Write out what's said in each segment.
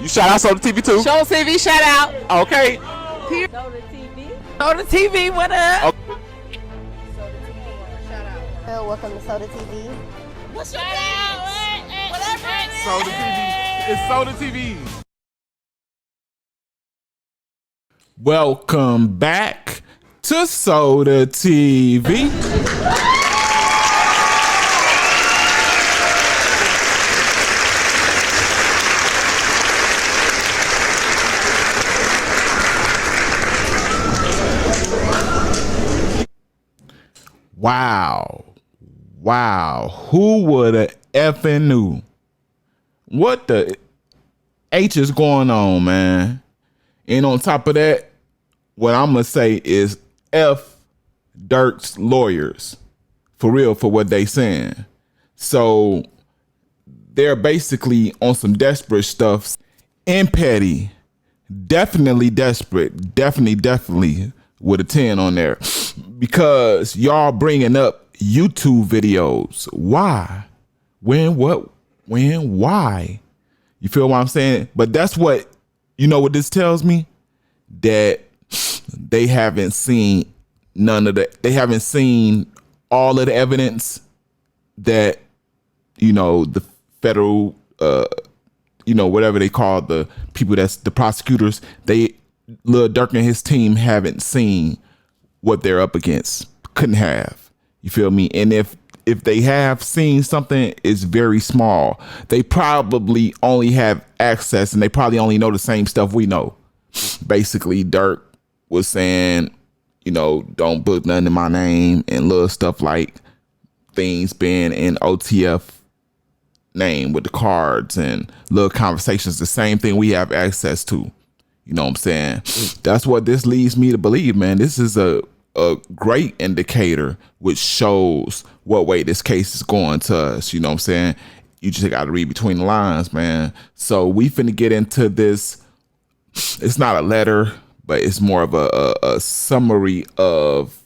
You shout out Soda TV too? Show TV shout out. Okay. Soda TV. Soda TV, what up? Okay. Soda TV. Shout out. Welcome to Soda TV. What's your name? Whatever it is. Soda TV. It's Soda TV. Welcome back to Soda TV. Wow. Who would have effing knew? What the H is going on, man? And on top of that, what I'm going to say is F Durk's lawyers. For real, for what they saying. So they're basically on some desperate stuff. And petty. Definitely desperate. Definitely with a 10 on there. Because y'all bringing up YouTube videos. Why? When? What? When? Why? You feel what I'm saying? But that's what, you know what this tells me? That they haven't seen they haven't seen all of the evidence that, you know, the federal, you know, whatever they call the people that's the prosecutors, Lil Durk and his team haven't seen what they're up against. Couldn't have. You feel me? And if they have seen something, it's very small. They probably only have access and they probably only know the same stuff we know. Basically, Durk was saying, you know, don't book nothing in my name and little stuff like things being in OTF name with the cards and little conversations, the same thing we have access to. You know what I'm saying? That's what this leads me to believe, man. This is a great indicator which shows what way this case is going to us. You know what I'm saying? You just got to read between the lines, man. So we finna get into this. It's not a letter, but it's more of a summary of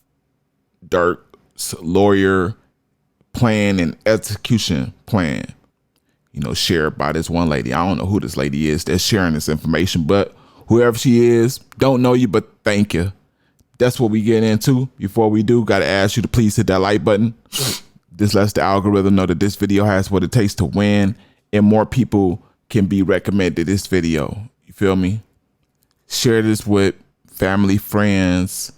Durk's lawyer plan and execution plan, you know, shared by this one lady. I don't know who this lady is that's sharing this information, but whoever she is, don't know you, but thank you. That's what we get into. Before we do, got to ask you to please hit that like button. This lets the algorithm know that this video has what it takes to win and more people can be recommended this video. You feel me? Share this with family, friends,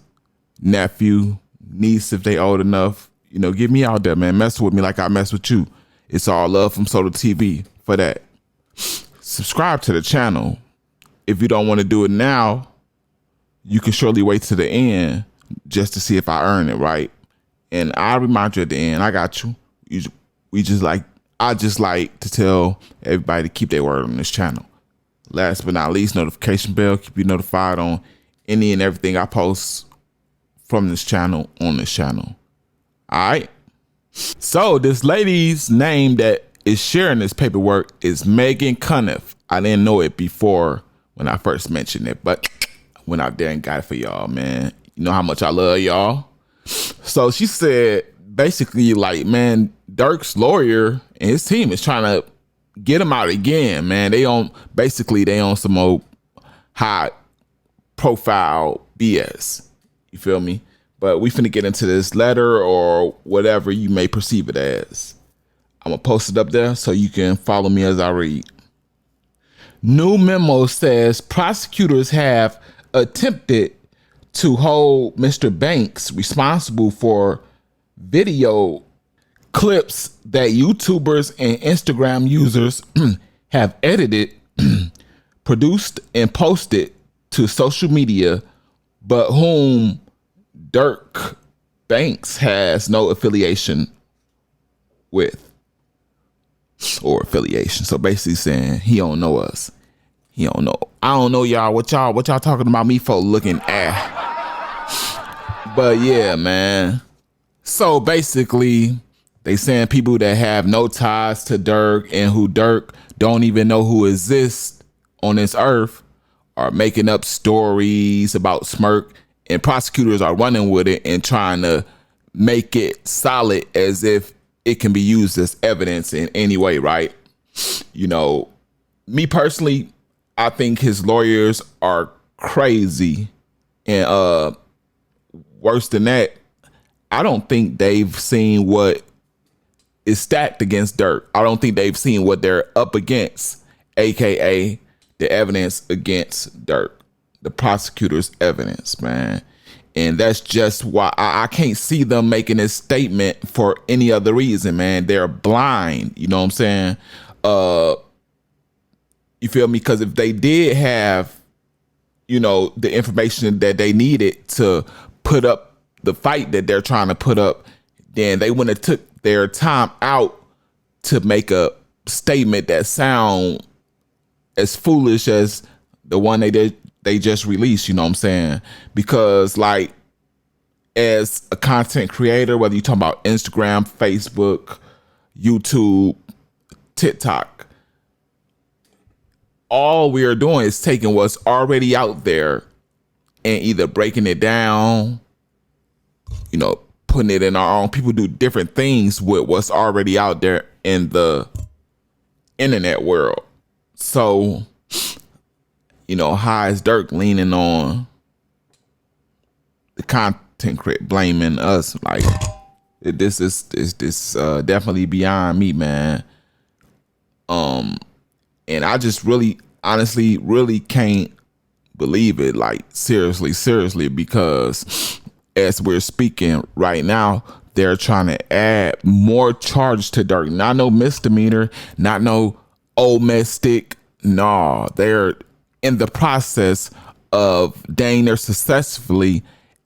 nephew, niece if they old enough. You know, get me out there, man. Mess with me like I mess with you. It's all love from Soda TV for that. Subscribe to the channel. If you don't want to do it now, you can surely wait to the end just to see if I earn it, right? And I'll remind you at the end, I got you. I just like to tell everybody to keep their word on this channel. Last but not least, notification bell, keep you notified on any and everything I post from this channel on this channel. All right. So this lady's name that is sharing this paperwork is Megan Cuniff. I didn't know it before when I first mentioned it, but I went out there and got it for y'all, man. You know how much I love y'all. So she said basically like, man, Durk's lawyer and his team is trying to get him out again, man. They on some old high profile BS. You feel me? But we finna get into this letter or whatever you may perceive it as. I'm gonna post it up there so you can follow me as I read. New memo says prosecutors have attempted to hold Mr. Banks responsible for video clips that YouTubers and Instagram users have edited, produced, and posted to social media, but whom Durk Banks has no affiliation with or affiliation. So basically saying he don't know us. He don't know. I don't know y'all. What y'all talking about me for looking at? But yeah, man. So basically they saying people that have no ties to Durk and who Durk don't even know who exists on this earth are making up stories about Smirk, and prosecutors are running with it and trying to make it solid as if it can be used as evidence in any way, right? You know, me personally, I think his lawyers are crazy. And worse than that, I don't think they've seen what is stacked against Durk. I don't think they've seen what they're up against, aka the evidence against Durk, the prosecutor's evidence, man. And that's just why I can't see them making this statement for any other reason, man. They're blind, you know what I'm saying? You feel me? Because if they did have, you know, the information that they needed to put up the fight that they're trying to put up, then they wouldn't have took their time out to make a statement that sound as foolish as the one they just released, you know what I'm saying? Because like, as a content creator, whether you're talking about Instagram, Facebook, YouTube, TikTok, all we are doing is taking what's already out there and either breaking it down, you know, putting it in our own. People do different things with what's already out there in the internet world. So, you know, how is Durk leaning on the content creator, blaming us? Like, this is definitely beyond me, man. And I just really, honestly, really can't believe it. Like, seriously, because as we're speaking right now, they're trying to add more charges to Durk. Not no misdemeanor, not no domestic. No, they're in the process of dang near successfully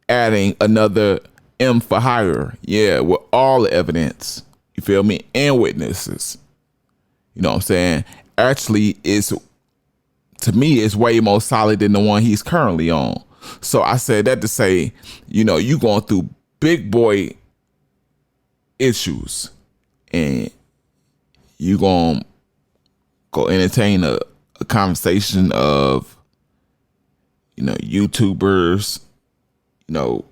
adding another M for hire. Yeah, with all the evidence. You feel me? And witnesses. You know what I'm saying? Actually, to me, it's way more solid than the one he's currently on. So I said that to say, you know, you going through big boy issues and you gonna go entertain a conversation of, you know, YouTubers, you know,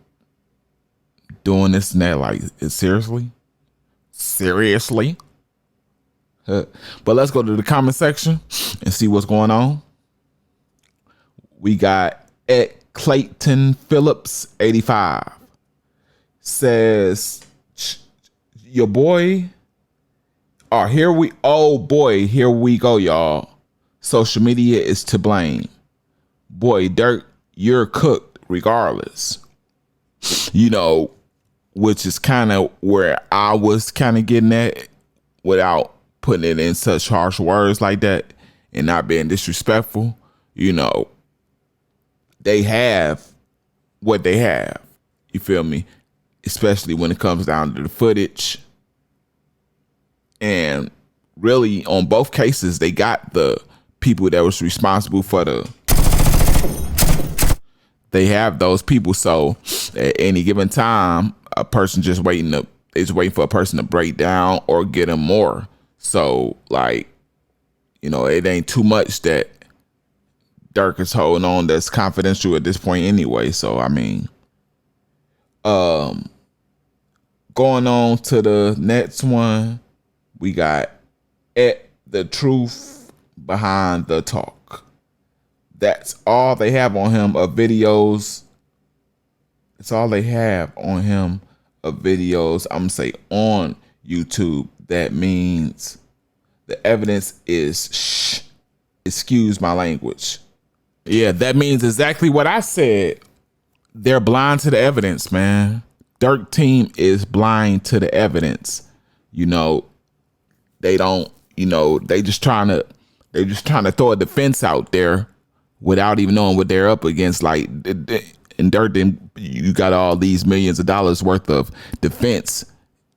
doing this and that. Like, seriously? But let's go to the comment section and see what's going on. We got at Clayton Phillips 85 says, your boy, here we go, y'all. Social media is to blame. Boy, Durk, you're cooked regardless. You know, which is kind of where I was kind of getting at, without putting it in such harsh words like that and not being disrespectful. You know, they have what they have. You feel me? Especially when it comes down to the footage. And really, on both cases, they got the people that was responsible for they have those people. So at any given time, a person just waiting for a person to break down or get them more. So, like, you know, it ain't too much that Durk is holding on that's confidential at this point anyway. So, I mean, going on to the next one, we got at the truth behind the talk. That's all they have on him of videos. It's all they have on him of videos. I'm gonna say on YouTube. That means the evidence is excuse my language. Yeah, that means exactly what I said. They're blind to the evidence, man. Durk team is blind to the evidence. You know, they don't, you know, they just trying to throw a defense out there without even knowing what they're up against. Like, in Durk, you got all these millions of dollars worth of defense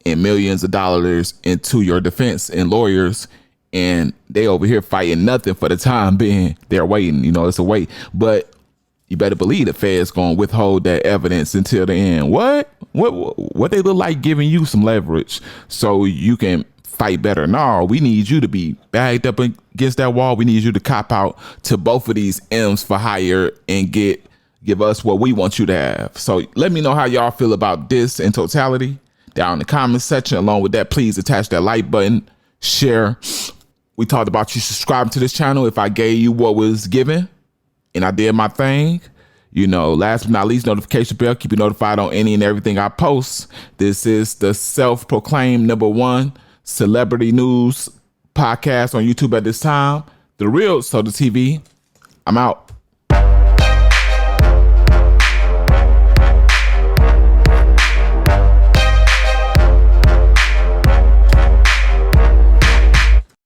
and millions of dollars into your defense and lawyers, and they over here fighting nothing for the time being. They're waiting, you know, it's a wait. But you better believe the Fed's gonna withhold that evidence until the end. What they look like giving you some leverage so you can fight better? No, we need you to be bagged up against that wall. We need you to cop out to both of these M's for hire and give us what we want you to have. So let me know how y'all feel about this in totality down in the comment section. Along with that, please attach that like button, share We talked about you subscribing to this channel. If I gave you what was given and I did my thing, you know, last but not least, notification bell, keep you notified on any and everything I post. This is the self-proclaimed #1 celebrity news podcast on YouTube at this time. The Real Soda TV. I'm out.